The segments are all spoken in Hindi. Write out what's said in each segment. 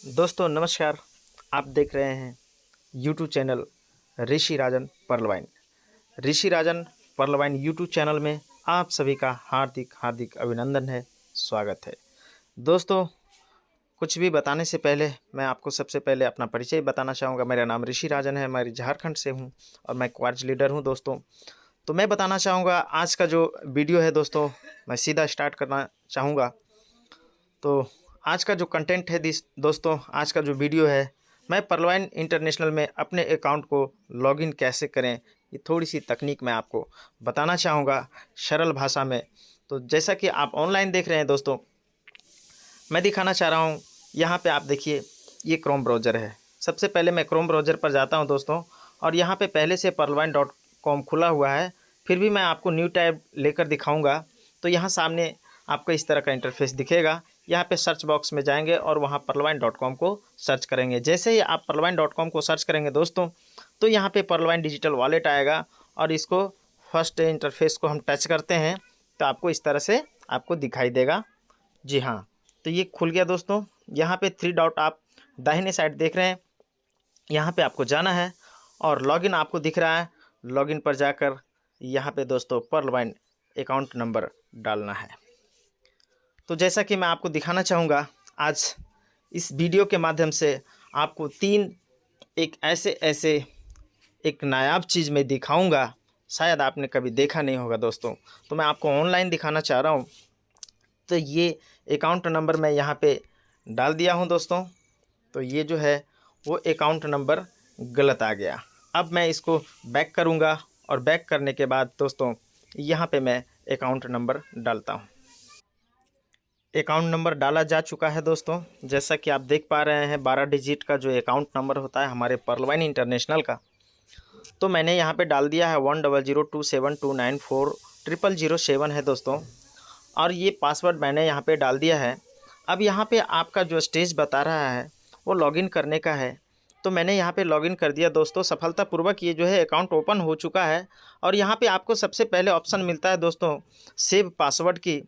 दोस्तों नमस्कार। आप देख रहे हैं यूट्यूब चैनल ऋषि राजन पर्लवाइन। ऋषि राजन पर्लवाइन यूट्यूब चैनल में आप सभी का हार्दिक हार्दिक अभिनंदन है, स्वागत है। दोस्तों कुछ भी बताने से पहले मैं आपको सबसे पहले अपना परिचय बताना चाहूँगा। मेरा नाम ऋषि राजन है, मैं झारखंड से हूँ और मैं क्वार्ज लीडर हूँ। दोस्तों तो मैं बताना चाहूँगा आज का जो वीडियो है दोस्तों, मैं सीधा स्टार्ट करना चाहूँगा। तो आज का जो कंटेंट है दोस्तों, आज का जो वीडियो है, मैं पर्लवाइन इंटरनेशनल में अपने अकाउंट को लॉगिन कैसे करें, ये थोड़ी सी तकनीक मैं आपको बताना चाहूँगा सरल भाषा में। तो जैसा कि आप ऑनलाइन देख रहे हैं दोस्तों, मैं दिखाना चाह रहा हूँ। यहाँ पे आप देखिए, ये क्रोम ब्राउज़र है। सबसे पहले मैं क्रोम ब्राउज़र पर जाता हूँ दोस्तों, और यहाँ पे पहले से पर्लवाइन.com खुला हुआ है, फिर भी मैं आपको न्यू टैब लेकर दिखाऊँगा। तो यहाँ सामने आपको इस तरह का इंटरफेस दिखेगा। यहाँ पे सर्च बॉक्स में जाएंगे और वहाँ पर्लवाइन.com को सर्च करेंगे। जैसे ही आप पर्लवाइन.com को सर्च करेंगे दोस्तों, तो यहाँ पे पर्लवाइन डिजिटल वॉलेट आएगा और इसको फर्स्ट इंटरफेस को हम टच करते हैं तो आपको इस तरह से आपको दिखाई देगा। जी हाँ, तो ये खुल गया दोस्तों। यहाँ पे 3 डॉट आप दाहिने साइड देख रहे हैं, यहाँ पे आपको जाना है और लॉगिन आपको दिख रहा है। लॉगिन पर जाकर यहाँ पे दोस्तों पर्लवाइन अकाउंट नंबर डालना है। तो जैसा कि मैं आपको दिखाना चाहूँगा, आज इस वीडियो के माध्यम से आपको 3 एक ऐसे एक नायाब चीज़ में दिखाऊँगा, शायद आपने कभी देखा नहीं होगा दोस्तों। तो मैं आपको ऑनलाइन दिखाना चाह रहा हूँ। तो ये अकाउंट नंबर मैं यहाँ पे डाल दिया हूँ दोस्तों। तो ये जो है वो अकाउंट नंबर गलत आ गया। अब मैं इसको बैक करूँगा और बैक करने के बाद दोस्तों यहाँ पे मैं अकाउंट नंबर डालता हूँ। अकाउंट नंबर डाला जा चुका है दोस्तों। जैसा कि आप देख पा रहे हैं, 12 डिजिट का जो अकाउंट नंबर होता है हमारे पर्लवाइन इंटरनेशनल का, तो मैंने यहाँ पे डाल दिया है 100272940007 है दोस्तों। और ये पासवर्ड मैंने यहाँ पे डाल दिया है। अब यहाँ पे आपका जो स्टेज बता रहा है वो लॉगिन करने का है। तो मैंने यहाँ पे लॉगिन कर दिया दोस्तों सफलतापूर्वक। ये जो है अकाउंट ओपन हो चुका है और यहाँ पे आपको सबसे पहले ऑप्शन मिलता है दोस्तों सेव पासवर्ड की।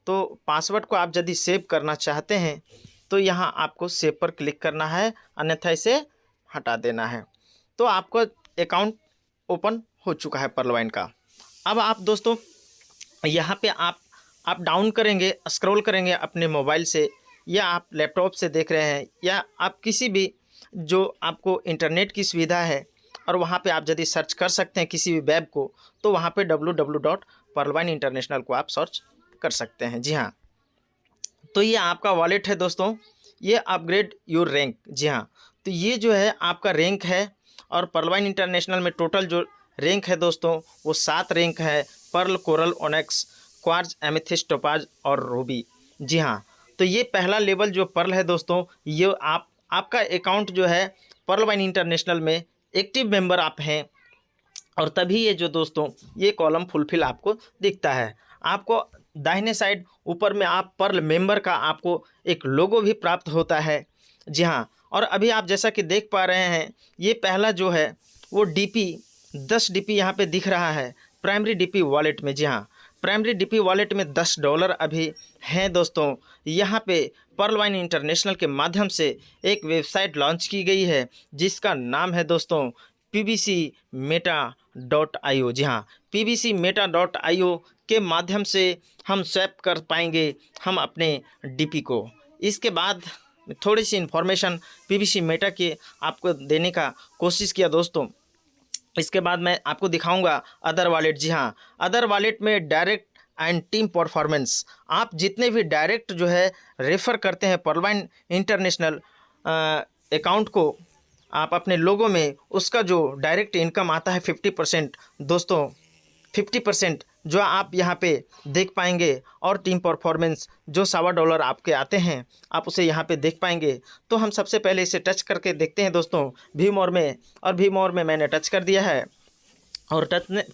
तो पासवर्ड को आप यदि सेव करना चाहते हैं तो यहाँ आपको सेव पर क्लिक करना है, अन्यथा इसे हटा देना है। तो आपका अकाउंट ओपन हो चुका है पर्लवाइन का। अब आप दोस्तों यहाँ पे आप डाउन करेंगे, स्क्रॉल करेंगे अपने मोबाइल से, या आप लैपटॉप से देख रहे हैं, या आप किसी भी जो आपको इंटरनेट की सुविधा है, और वहाँ पे आप यदि सर्च कर सकते हैं किसी भी वेब को, तो वहाँ पे www.पर्लवाइन.इंटरनेशनल को आप सर्च कर सकते हैं। जी हाँ, तो ये आपका वॉलेट है दोस्तों, ये अपग्रेड योर रैंक। जी हाँ, तो ये जो है आपका रैंक है, और पर्लवाइन इंटरनेशनल में टोटल जो रैंक है दोस्तों वो 7 रैंक है। Pearl, coral, onyx, quartz, amethyst, topaz और रूबी। जी हाँ, तो ये पहला लेवल जो पर्ल है दोस्तों, ये आपका अकाउंट जो है पर्लवाइन इंटरनेशनल में एक्टिव मेंबर आप हैं, और तभी ये जो दोस्तों ये कॉलम फुलफिल आपको दिखता है। आपको दाहिने साइड ऊपर में आप पर्ल मेंबर का आपको एक लोगो भी प्राप्त होता है। जी हाँ, और अभी आप जैसा कि देख पा रहे हैं, ये पहला जो है वो डीपी 10 डीपी यहाँ पे दिख रहा है प्राइमरी डीपी वॉलेट में। जी हाँ, प्राइमरी डीपी वॉलेट में $10 अभी हैं दोस्तों। यहाँ पे पर्लवाइन इंटरनेशनल के माध्यम से एक वेबसाइट लॉन्च की गई है जिसका नाम है दोस्तों pbcmeta.io। जी हाँ, pbcmeta.io के माध्यम से हम स्वैप कर पाएंगे हम अपने डीपी को। इसके बाद थोड़ी सी इन्फॉर्मेशन पीबीसी मेटा की आपको देने का कोशिश किया दोस्तों। इसके बाद मैं आपको दिखाऊंगा अदर वॉलेट। जी हाँ, अदर वॉलेट में डायरेक्ट एंड टीम परफॉर्मेंस, आप जितने भी डायरेक्ट जो है रेफ़र करते हैं पर्लवाइन इंटरनेशनल अकाउंट को आप अपने लोगों में, उसका जो डायरेक्ट इनकम आता है 50% दोस्तों, 50% जो आप यहाँ पे देख पाएंगे, और टीम परफॉर्मेंस जो $1.25 आपके आते हैं आप उसे यहाँ पे देख पाएंगे। तो हम सबसे पहले इसे टच करके देखते हैं दोस्तों व्यू मोर में, और व्यू मोर में मैंने टच कर दिया है। और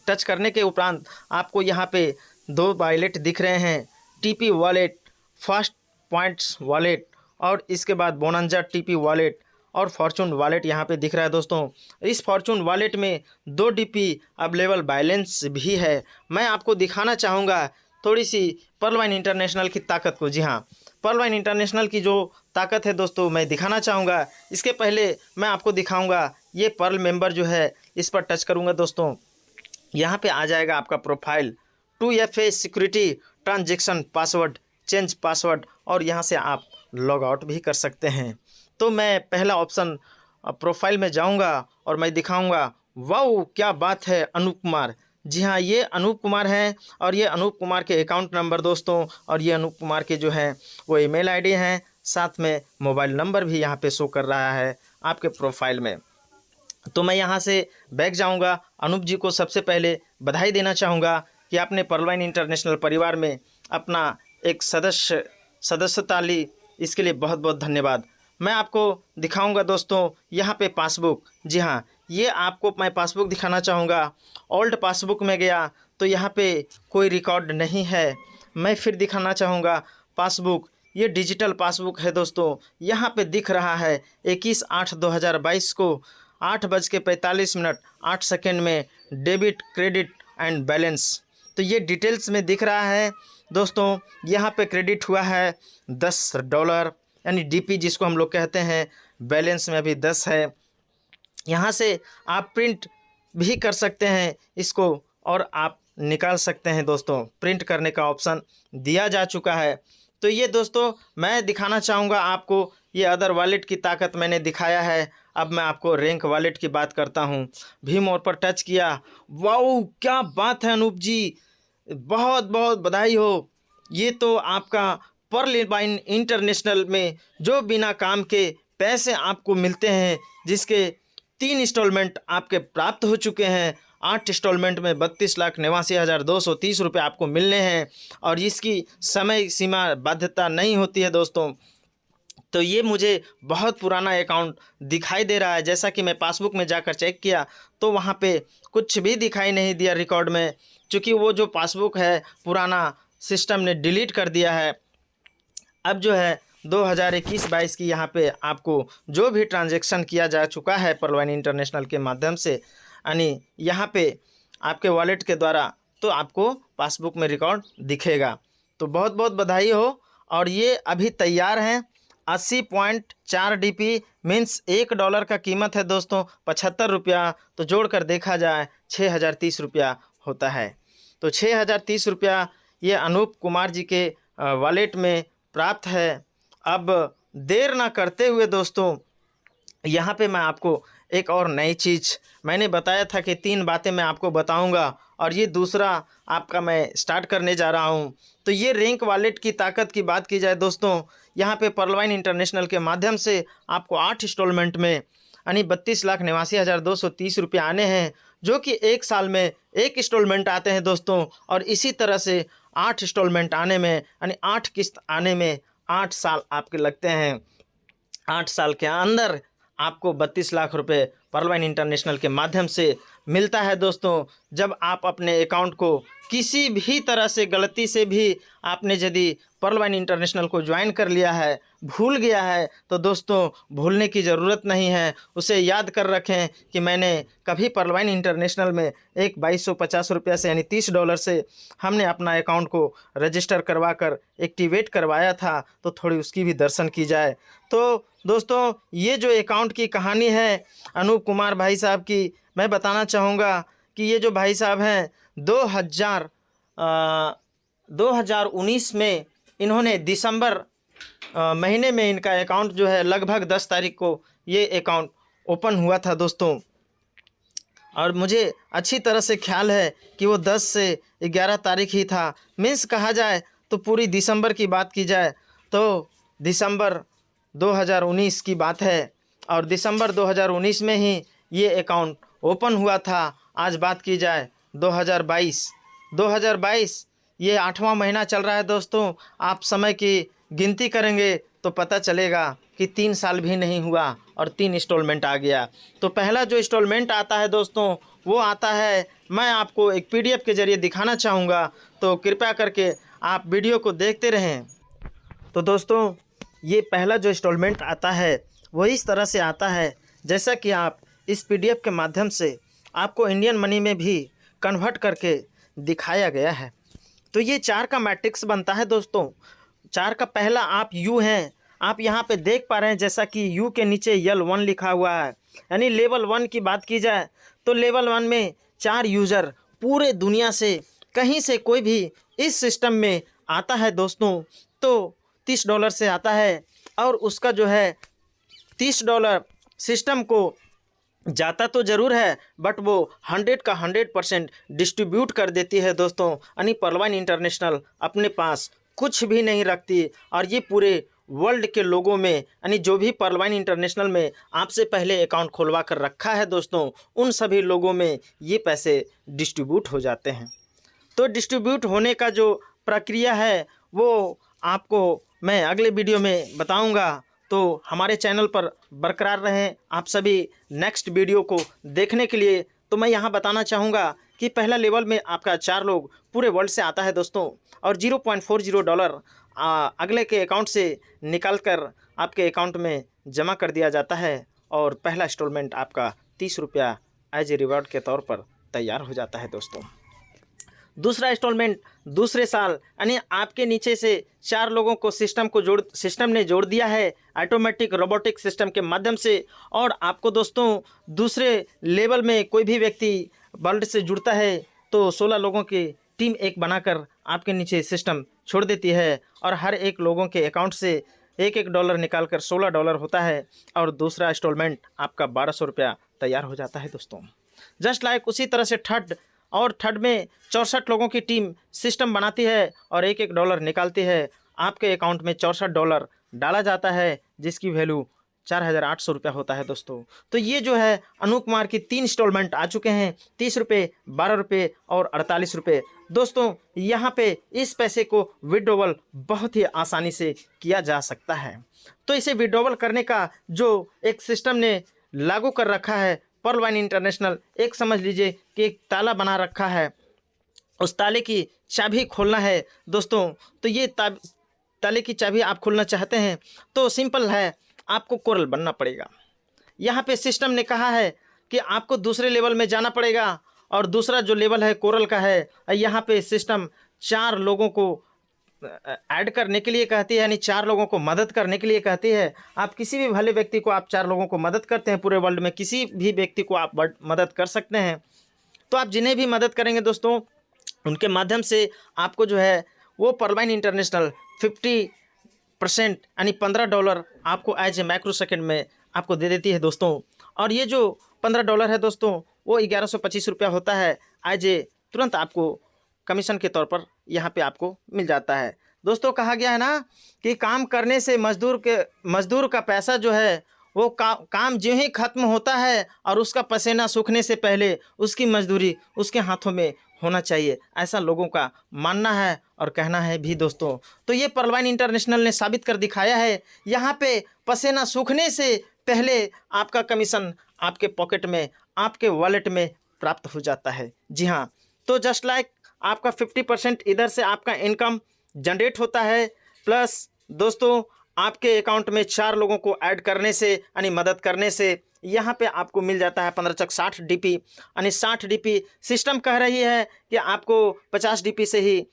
टच करने के उपरांत आपको यहाँ पे 2 वॉलेट दिख रहे हैं, TP wallet, fast points wallet, और इसके बाद बोनंजा टीपी वॉलेट और फॉर्चून वॉलेट यहाँ पे दिख रहा है दोस्तों। इस फॉर्चून वॉलेट में 2 डीपी अवेलेबल बैलेंस भी है। मैं आपको दिखाना चाहूँगा थोड़ी सी पर्लवाइन इंटरनेशनल की ताकत को। जी हाँ, पर्लवाइन इंटरनेशनल की जो ताकत है दोस्तों मैं दिखाना चाहूँगा। इसके पहले मैं आपको दिखाऊँगा ये पर्ल मेंबर जो है, इस पर टच करूँगा दोस्तों, यहाँ पे आ जाएगा आपका profile, 2FA security, transaction password, change password, और यहाँ से आप लॉग आउट भी कर सकते हैं। तो मैं पहला ऑप्शन प्रोफाइल में जाऊँगा और मैं दिखाऊँगा। वाओ क्या बात है, अनूप कुमार। जी हाँ, ये अनूप कुमार हैं और ये अनूप कुमार के अकाउंट नंबर दोस्तों, और ये अनूप कुमार के जो हैं वो ईमेल आईडी हैं, साथ में मोबाइल नंबर भी यहाँ पे शो कर रहा है आपके प्रोफाइल में। तो मैं यहाँ से बैक जाऊँगा। अनूप जी को सबसे पहले बधाई देना चाहूँगा कि आपने पर्लवाइन इंटरनेशनल परिवार में अपना एक सदस्यता ली, इसके लिए बहुत बहुत धन्यवाद। मैं आपको दिखाऊंगा दोस्तों यहाँ पे पासबुक। जी हाँ, ये आपको मैं पासबुक दिखाना चाहूँगा। ओल्ड पासबुक में गया तो यहाँ पे कोई रिकॉर्ड नहीं है। मैं फिर दिखाना चाहूँगा पासबुक, ये डिजिटल पासबुक है दोस्तों। यहाँ पे दिख रहा है 21/8/2022 को 8:45 8 में डेबिट, क्रेडिट एंड बैलेंस। तो ये डिटेल्स में दिख रहा है दोस्तों। यहाँ पे क्रेडिट हुआ है $10, यानी DP जिसको हम लोग कहते हैं। बैलेंस में अभी 10 है। यहाँ से आप प्रिंट भी कर सकते हैं इसको, और आप निकाल सकते हैं दोस्तों। प्रिंट करने का ऑप्शन दिया जा चुका है। तो ये दोस्तों मैं दिखाना चाहूँगा आपको, ये अदर वॉलेट की ताकत मैंने दिखाया है। अब मैं आपको रैंक वॉलेट की बात करता हूँ। भीम और पर टच किया। वाओ क्या बात है अनूप जी, बहुत बहुत बधाई हो। ये तो आपका पर्लवाइन इंटरनेशनल में जो बिना काम के पैसे आपको मिलते हैं, जिसके 3 इंस्टॉलमेंट आपके प्राप्त हो चुके हैं। 8 इंस्टॉलमेंट में 32,89,230 रुपये आपको मिलने हैं, और इसकी समय सीमा बाध्यता नहीं होती है दोस्तों। तो ये मुझे बहुत पुराना अकाउंट दिखाई दे रहा है। जैसा कि मैं पासबुक में जाकर चेक किया तो वहाँ पे कुछ भी दिखाई नहीं दिया रिकॉर्ड में, क्योंकि वो जो पासबुक है पुराना सिस्टम ने डिलीट कर दिया है। अब जो है 2021-22 की यहाँ पे आपको जो भी ट्रांजैक्शन किया जा चुका है पर्लवाइन इंटरनेशनल के माध्यम से, यानी यहाँ पे आपके वॉलेट के द्वारा, तो आपको पासबुक में रिकॉर्ड दिखेगा। तो बहुत बहुत बधाई हो। और ये अभी तैयार हैं। 80.4 DP मीन्स $1 का कीमत है दोस्तों, 75 रुपया। तो जोड़ कर देखा जाए 6,030 रुपया होता है। तो 6,030 रुपया ये अनूप कुमार जी के वॉलेट में प्राप्त है। अब देर ना करते हुए दोस्तों, यहाँ पे मैं आपको एक और नई चीज़, मैंने बताया था कि 3 बातें मैं आपको बताऊंगा, और ये दूसरा आपका मैं स्टार्ट करने जा रहा हूँ। तो ये रैंक वॉलेट की ताकत की बात की जाए दोस्तों, यहाँ पे पर्लवाइन इंटरनेशनल के माध्यम से आपको 8 इंस्टॉलमेंट में यानी 32,89,230 रुपये आने हैं, जो कि 1 साल में 1 इंस्टॉलमेंट आते हैं दोस्तों। और इसी तरह से 8 इंस्टॉलमेंट आने में, यानी 8 किस्त आने में 8 साल आपके लगते हैं। 8 साल के अंदर आपको 32 लाख रुपए पर्लवाइन इंटरनेशनल के माध्यम से मिलता है दोस्तों। जब आप अपने अकाउंट को किसी भी तरह से गलती से भी आपने यदि पर्लवाइन इंटरनेशनल को ज्वाइन कर लिया है, भूल गया है, तो दोस्तों भूलने की ज़रूरत नहीं है। उसे याद कर रखें कि मैंने कभी पर्लवाइन इंटरनेशनल में एक 2250 रुपया से, यानी $30 से हमने अपना अकाउंट को रजिस्टर करवा कर एक्टिवेट करवाया था। तो थोड़ी उसकी भी दर्शन की जाए। तो दोस्तों ये जो अकाउंट की कहानी है अनूप कुमार भाई साहब की, मैं बताना चाहूँगा कि ये जो भाई साहब हैं 2019 में इन्होंने दिसंबर महीने में इनका अकाउंट जो है लगभग 10 तारीख को ये अकाउंट ओपन हुआ था दोस्तों। और मुझे अच्छी तरह से ख्याल है कि वो 10 से 11 तारीख ही था। मीन्स कहा जाए तो पूरी दिसंबर की बात की जाए तो दिसंबर 2019 की बात है, और दिसंबर 2019 में ही ये अकाउंट ओपन हुआ था। आज बात की जाए 2022 ये 8वां महीना चल रहा है दोस्तों। आप समय की गिनती करेंगे तो पता चलेगा कि 3 साल भी नहीं हुआ और 3 इंस्टॉलमेंट आ गया। तो पहला जो इंस्टॉलमेंट आता है दोस्तों वो आता है, मैं आपको एक PDF के ज़रिए दिखाना चाहूँगा, तो कृपया करके आप वीडियो को देखते रहें। तो दोस्तों ये पहला जो इंस्टॉलमेंट आता है वो इस तरह से आता है, जैसा कि आप इस PDF के माध्यम से आपको इंडियन मनी में भी कन्वर्ट करके दिखाया गया है। तो ये 4 का मैट्रिक्स बनता है दोस्तों। 4 का पहला आप यू हैं, आप यहाँ पे देख पा रहे हैं जैसा कि यू के नीचे L1 लिखा हुआ है, यानी लेवल 1 की बात की जाए तो लेवल 1 में 4 यूज़र पूरे दुनिया से कहीं से कोई भी इस सिस्टम में आता है दोस्तों तो $30 से आता है, और उसका जो है $30 सिस्टम को जाता तो ज़रूर है बट वो 100 का 100% डिस्ट्रीब्यूट कर देती है दोस्तों। यानी पर्लवाइन इंटरनेशनल अपने पास कुछ भी नहीं रखती, और ये पूरे वर्ल्ड के लोगों में यानी जो भी पर्लवाइन इंटरनेशनल में आपसे पहले अकाउंट खुलवा कर रखा है दोस्तों, उन सभी लोगों में ये पैसे डिस्ट्रीब्यूट हो जाते हैं। तो डिस्ट्रीब्यूट होने का जो प्रक्रिया है वो आपको मैं अगले वीडियो में बताऊंगा, तो हमारे चैनल पर बरकरार रहें आप सभी नेक्स्ट वीडियो को देखने के लिए। तो मैं यहाँ बताना चाहूँगा कि पहला लेवल में आपका 4 लोग पूरे वर्ल्ड से आता है दोस्तों, और $0.40 अगले के अकाउंट से निकाल कर आपके अकाउंट में जमा कर दिया जाता है, और पहला इंस्टॉलमेंट आपका ₹30 एज ए रिवार्ड के तौर पर तैयार हो जाता है दोस्तों। दूसरा इंस्टॉलमेंट दूसरे साल, यानी आपके नीचे से 4 लोगों को सिस्टम ने जोड़ दिया है ऑटोमेटिक रोबोटिक सिस्टम के माध्यम से, और आपको दोस्तों दूसरे लेवल में कोई भी व्यक्ति वर्ल्ड से जुड़ता है तो 16 लोगों की टीम एक बनाकर आपके नीचे सिस्टम छोड़ देती है, और हर एक लोगों के अकाउंट से $1 निकाल कर $16 होता है, और दूसरा इंस्टॉलमेंट आपका ₹1200 तैयार हो जाता है दोस्तों। जस्ट लाइक उसी तरह से थर्ड में 64 लोगों की टीम सिस्टम बनाती है और $1 निकालती है, आपके अकाउंट में $64 डाला जाता है, जिसकी वैल्यू ₹4800 होता है दोस्तों। तो ये जो है अनूप कुमार की 3 इंस्टॉलमेंट आ चुके हैं, ₹30, ₹12 और ₹48। दोस्तों यहाँ पे इस पैसे को विड्रॉवल बहुत ही आसानी से किया जा सकता है। तो इसे विड्रॉवल करने का जो एक सिस्टम ने लागू कर रखा है पर्लवाइन इंटरनेशनल, एक समझ लीजिए कि एक ताला बना रखा है, उस ताले की चाबी खोलना है दोस्तों। तो ये ताले की चाबी आप खोलना चाहते हैं तो सिंपल है, आपको कोरल बनना पड़ेगा। यहाँ पे सिस्टम ने कहा है कि आपको दूसरे लेवल में जाना पड़ेगा, और दूसरा जो लेवल है कोरल का है। यहाँ पे सिस्टम 4 लोगों को ऐड करने के लिए कहती है, यानी 4 लोगों को मदद करने के लिए कहती है। आप किसी भी भले व्यक्ति को आप 4 लोगों को मदद करते हैं, पूरे वर्ल्ड में किसी भी व्यक्ति को आप मदद कर सकते हैं। तो आप जिन्हें भी मदद करेंगे दोस्तों, उनके माध्यम से आपको जो है वो पर्लवाइन इंटरनेशनल 50% यानी $15 आपको एज ए माइक्रो सेकेंड में आपको दे देती है दोस्तों। और ये जो $15 है दोस्तों वो ₹1125 होता है, एज ए तुरंत आपको कमीशन के तौर पर यहाँ पे आपको मिल जाता है दोस्तों। कहा गया है ना कि काम करने से मजदूर का पैसा जो है वो काम जो ही खत्म होता है और उसका पसीना सूखने से पहले उसकी मजदूरी उसके हाथों में होना चाहिए, ऐसा लोगों का मानना है और कहना है भी दोस्तों। तो ये पर्लवाइन इंटरनेशनल ने साबित कर दिखाया है, यहाँ पे पसीना सूखने से पहले आपका कमीशन आपके पॉकेट में, आपके वॉलेट में प्राप्त हो जाता है। जी हाँ, तो जस्ट लाइक आपका 50% इधर से आपका इनकम जनरेट होता है, प्लस दोस्तों आपके अकाउंट में 4 लोगों को ऐड करने से यानी मदद करने से यहाँ पे आपको मिल जाता है 15×60 DP, यानी 60 DP। सिस्टम कह रही है कि आपको 50 DP से ही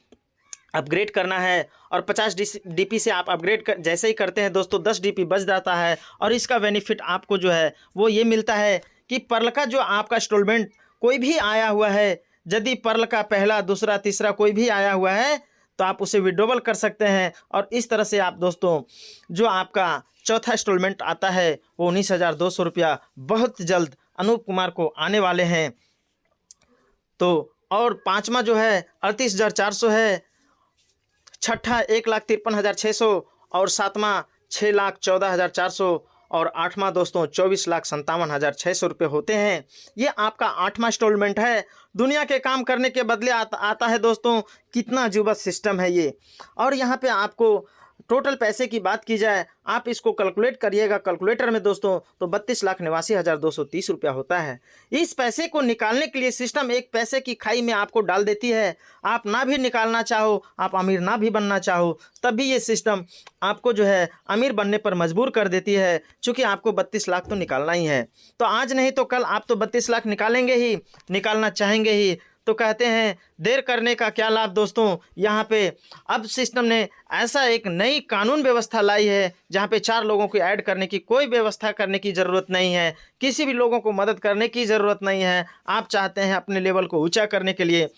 अपग्रेड करना है, और 50 DP से आप अपग्रेड जैसे ही करते हैं दोस्तों 10 DP बच जाता है। और इसका बेनिफिट आपको जो है वो ये मिलता है कि पर्ल का जो आपका इंस्टॉलमेंट कोई भी आया हुआ है, यदि पर्ल का पहला, दूसरा, तीसरा कोई भी आया हुआ है तो आप उसे विड्रॉवल कर सकते हैं। और इस तरह से आप दोस्तों जो आपका चौथा इंस्टॉलमेंट आता है वो ₹19,200 बहुत जल्द अनूप कुमार को आने वाले हैं। तो और पाँचवा जो है 38,400 है, छठा 1,53,600, और सातवां 6,14,400, और आठवां दोस्तों 24,57,600 होते हैं। ये आपका 8वां इंस्टॉलमेंट है। दुनिया के काम करने के बदले आता है दोस्तों। कितना अजूबा सिस्टम है ये। और यहाँ पे आपको टोटल पैसे की बात की जाए, आप इसको कैलकुलेट करिएगा कैलकुलेटर में दोस्तों, तो 32,89,230 होता है। इस पैसे को निकालने के लिए सिस्टम एक पैसे की खाई में आपको डाल देती है। आप ना भी निकालना चाहो, आप अमीर ना भी बनना चाहो, तब भी ये सिस्टम आपको जो है अमीर बनने पर मजबूर कर देती है, चूँकि आपको 32 लाख तो निकालना ही है। तो आज नहीं तो कल आप तो 32 लाख निकालेंगे ही, निकालना चाहेंगे ही। तो कहते हैं देर करने का क्या लाभ दोस्तों। यहाँ पे अब सिस्टम ने ऐसा एक नई कानून व्यवस्था लाई है जहाँ पे 4 लोगों को ऐड करने की कोई व्यवस्था करने की ज़रूरत नहीं है, किसी भी लोगों को मदद करने की ज़रूरत नहीं है। आप चाहते हैं अपने लेवल को ऊंचा करने के लिए,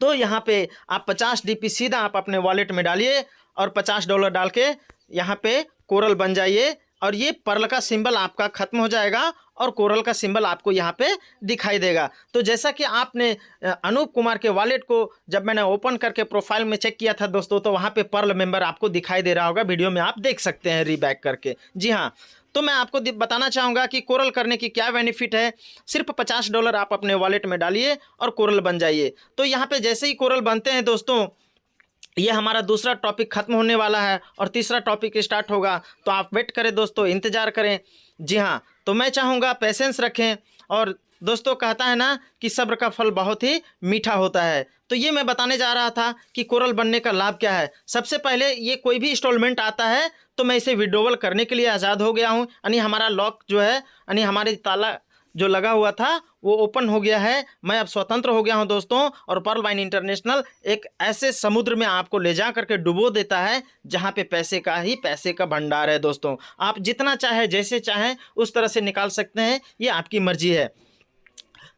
तो यहाँ पे आप 50 DP सीधा आप अपने वॉलेट में डालिए और $50 डाल के यहाँ पे कोरल बन जाइए और ये पर्ल का सिंबल आपका खत्म हो जाएगा और कोरल का सिंबल आपको यहाँ पे दिखाई देगा। तो जैसा कि आपने अनूप कुमार के वॉलेट को जब मैंने ओपन करके प्रोफाइल में चेक किया था दोस्तों, तो वहाँ पे पर्ल मेंबर आपको दिखाई दे रहा होगा, वीडियो में आप देख सकते हैं रीबैक करके। जी हाँ, तो मैं आपको बताना चाहूँगा कि कोरल करने की क्या बेनिफिट है। सिर्फ $50 आप अपने वॉलेट में डालिए और कोरल बन जाइए। तो यहाँ पे जैसे ही कोरल बनते हैं दोस्तों, ये हमारा दूसरा टॉपिक खत्म होने वाला है और तीसरा टॉपिक स्टार्ट होगा। तो आप वेट करें दोस्तों, इंतज़ार करें। जी हाँ, तो मैं चाहूँगा पेशेंस रखें। और दोस्तों कहता है ना कि सब्र का फल बहुत ही मीठा होता है। तो ये मैं बताने जा रहा था कि कोरल बनने का लाभ क्या है। सबसे पहले ये कोई भी इंस्टॉलमेंट आता है तो मैं इसे विड्रॉवल करने के लिए आज़ाद हो गया हूँ, यानी हमारा लॉक जो है, यानी हमारे ताला जो लगा हुआ था वो ओपन हो गया है। मैं अब स्वतंत्र हो गया हूं दोस्तों। और पर्ल वाइन इंटरनेशनल एक ऐसे समुद्र में आपको ले जा करके डुबो देता है जहां पे पैसे का ही पैसे का भंडार है दोस्तों। आप जितना चाहे जैसे चाहें उस तरह से निकाल सकते हैं, ये आपकी मर्जी है।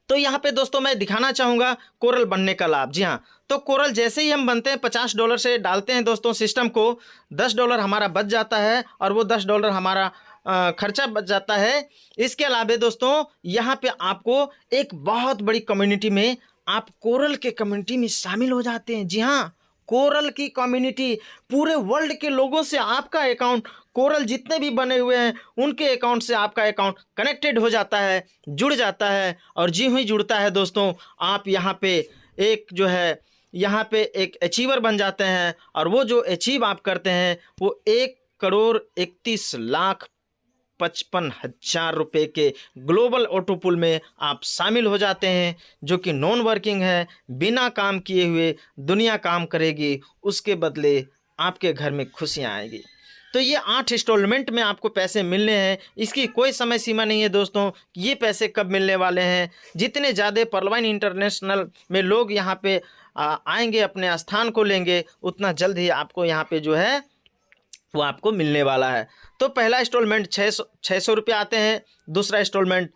तो यहाँ पे दोस्तों मैं दिखाना चाहूँगा कोरल बनने का लाभ। जी हाँ, तो कोरल जैसे ही हम बनते हैं $50 से डालते हैं दोस्तों सिस्टम को, $10 हमारा बच जाता है और वो $10 हमारा खर्चा बच जाता है। इसके अलावा दोस्तों यहाँ पे आपको एक बहुत बड़ी कम्युनिटी में, आप कोरल के कम्युनिटी में शामिल हो जाते हैं। जी हाँ, कोरल की कम्युनिटी, पूरे वर्ल्ड के लोगों से आपका अकाउंट, कोरल जितने भी बने हुए हैं उनके अकाउंट से आपका अकाउंट कनेक्टेड हो जाता है, जुड़ जाता है। और जी ही जुड़ता है दोस्तों, आप यहाँ पे एक जो है यहाँ पे एक अचीवर बन जाते हैं। और वो जो अचीव आप करते हैं वो 1,31,55,000 रुपये के ग्लोबल ऑटो पुल में आप शामिल हो जाते हैं, जो कि नॉन वर्किंग है। बिना काम किए हुए दुनिया काम करेगी, उसके बदले आपके घर में खुशियाँ आएगी। तो ये 8 इंस्टॉलमेंट में आपको पैसे मिलने हैं। इसकी कोई समय सीमा नहीं है दोस्तों, ये पैसे कब मिलने वाले हैं। जितने ज़्यादा पर्ल वाइन इंटरनेशनल में लोग यहाँ पे आएंगे, अपने स्थान को लेंगे, उतना जल्द ही आपको यहाँ पे जो है वो आपको मिलने वाला है। तो पहला इंस्टॉलमेंट 600 रुपये आते हैं, दूसरा इंस्टॉलमेंट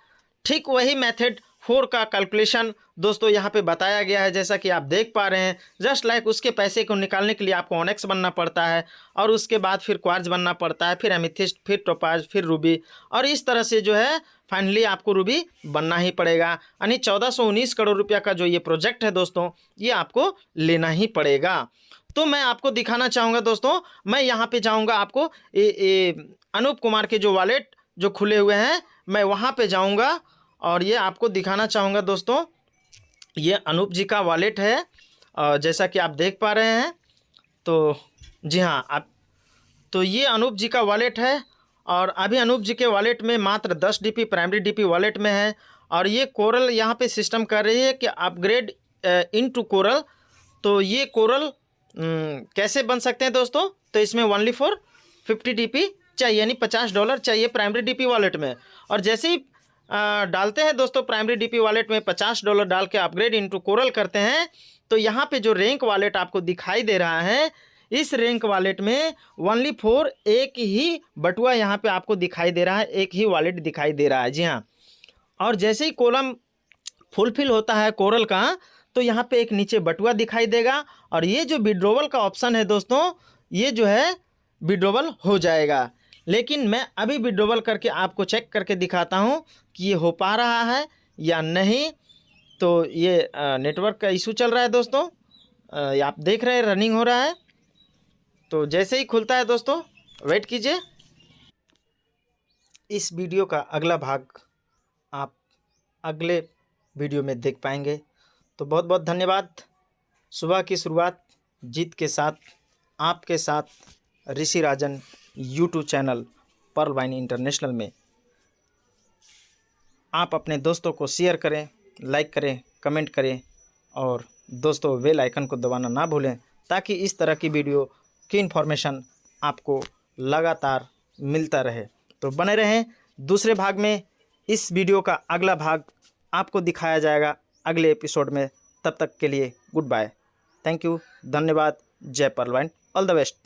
ठीक वही मेथड 4 का कैलकुलेशन दोस्तों यहाँ पे बताया गया है, जैसा कि आप देख पा रहे हैं। जस्ट लाइक उसके पैसे को निकालने के लिए आपको ऑनेक्स बनना पड़ता है और उसके बाद फिर क्वार्ट्ज बनना पड़ता है, फिर एमेथिस्ट, फिर टोपाज, फिर रूबी, और इस तरह से जो है फाइनली आपको रूबी बनना ही पड़ेगा। यानी 1419 करोड़ रुपया का जो ये प्रोजेक्ट है दोस्तों, ये आपको लेना ही पड़ेगा। तो मैं आपको दिखाना चाहूँगा दोस्तों, मैं यहाँ पे जाऊँगा, आपको अनूप कुमार के जो वॉलेट जो खुले हुए हैं मैं वहाँ पे जाऊँगा और ये आपको दिखाना चाहूँगा दोस्तों। ये अनूप जी का वॉलेट है और जैसा कि आप देख पा रहे हैं। तो जी हाँ, आप तो ये अनूप जी का वॉलेट है और अभी अनूप जी के वॉलेट में मात्र 10 DP प्राइमरी DP वॉलेट में है। और ये कोरल यहाँ पे सिस्टम कर रही है कि अपग्रेड इनटू कोरल। तो ये कोरल कैसे बन सकते हैं दोस्तों, तो इसमें ओनली फॉर 50 DP चाहिए, यानी $50 चाहिए प्राइमरी DP वॉलेट में। और जैसे ही डालते हैं दोस्तों प्राइमरी DP वॉलेट में $50 डाल के अपग्रेड इनटू कोरल करते हैं, तो यहाँ पे जो रैंक वॉलेट आपको दिखाई दे रहा है, इस रैंक वॉलेट में ओनली फॉर एक ही बटुआ यहाँ पे आपको दिखाई दे रहा है, एक ही वॉलेट दिखाई दे रहा है। जी हाँ, और जैसे ही कॉलम फुलफिल होता है कोरल का, तो यहाँ पे एक नीचे बटुआ दिखाई देगा और ये जो विड्रॉवल का ऑप्शन है दोस्तों, ये जो है विड्रॉवल हो जाएगा। लेकिन मैं अभी विड्रॉवल करके आपको चेक करके दिखाता हूँ कि ये हो पा रहा है या नहीं। तो ये नेटवर्क का इशू चल रहा है दोस्तों, आप देख रहे हैं रनिंग हो रहा है। तो जैसे ही खुलता है दोस्तों वेट कीजिए। इस वीडियो का अगला भाग आप अगले वीडियो में देख पाएंगे। तो बहुत बहुत धन्यवाद। सुबह की शुरुआत जीत के साथ, आपके साथ Rishi Rajan YouTube channel Pearl Wine International में। आप अपने दोस्तों को शेयर करें, लाइक करें, कमेंट करें और दोस्तों बेल आइकन को दबाना ना भूलें, ताकि इस तरह की वीडियो की इन्फॉर्मेशन आपको लगातार मिलता रहे। तो बने रहें। दूसरे भाग में इस वीडियो का अगला भाग आपको दिखाया जाएगा अगले एपिसोड में। तब तक के लिए गुड बाय। थैंक यू, धन्यवाद। जय Pearlvine, all the best.